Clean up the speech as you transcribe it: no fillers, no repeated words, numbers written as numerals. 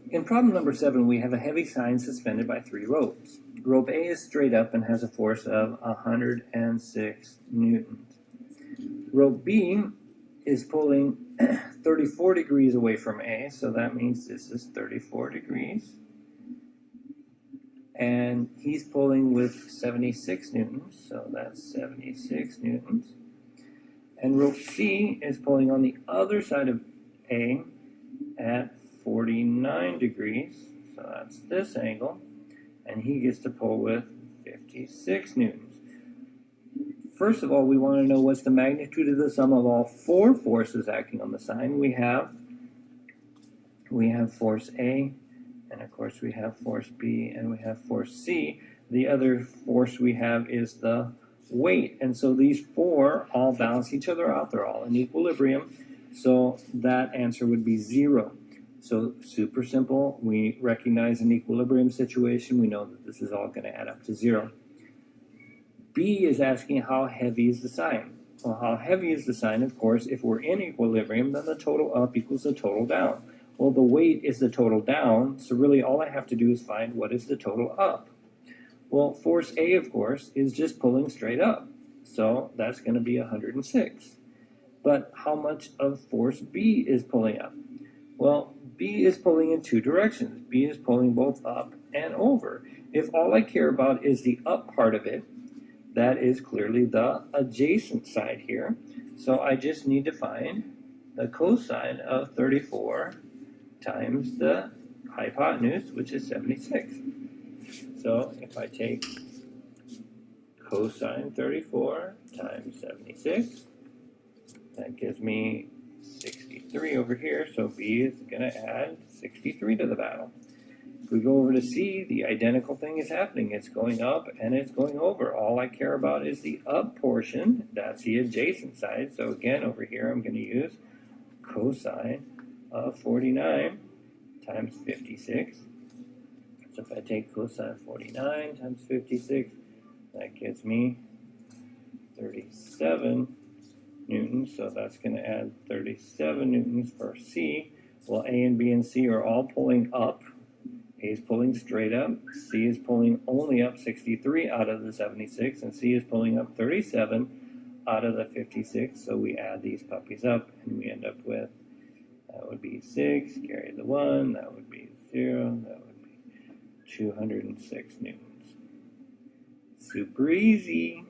In problem number 7, we have a heavy sign suspended by 3 ropes. Rope A is straight up and has a force of 106 newtons. Rope B is pulling 34 degrees away from A, so that means this is 34 degrees. And he's pulling with 76 newtons, so that's 76 newtons. And rope C is pulling on the other side of A at 49 degrees, so that's this angle, and he gets to pull with 56 newtons. First of all, we want to know what's the magnitude of the sum of all 4 forces acting on the sign. We have force A, and of course we have force B, and we have force C. The other force we have is the weight, and so these 4 all balance each other out. They're all in equilibrium, so that answer would be 0. So super simple. We recognize an equilibrium situation. We know that this is all going to add up to 0. B is asking how heavy is the sign. Well, how heavy is the sign? Of course, if we're in equilibrium, then the total up equals the total down. Well, the weight is the total down, so really all I have to do is find what is the total up. Well, force A, of course, is just pulling straight up, so that's going to be 106. But how much of force B is pulling up? Well, B is pulling in 2 directions. B is pulling both up and over. If all I care about is the up part of it, that is clearly the adjacent side here. So I just need to find the cosine of 34 times the hypotenuse, which is 76. So if I take cosine 34 times 76, that gives me 63 over here, so B is going to add 63 to the battle. If we go over to C, the identical thing is happening. It's going up and it's going over. All I care about is the up portion. That's the adjacent side. So again, over here, I'm going to use cosine of 49 times 56. So if I take cosine of 49 times 56, that gives me 37 newtons. So that's going to add 37 newtons for C. Well, A and B and C are all pulling up. A is pulling straight up, C is pulling only up 63 out of the 76, and C is pulling up 37 out of the 56, so we add these puppies up, and we end up with, that would be 6, carry the 1, that would be 0, that would be 206 newtons. Super easy.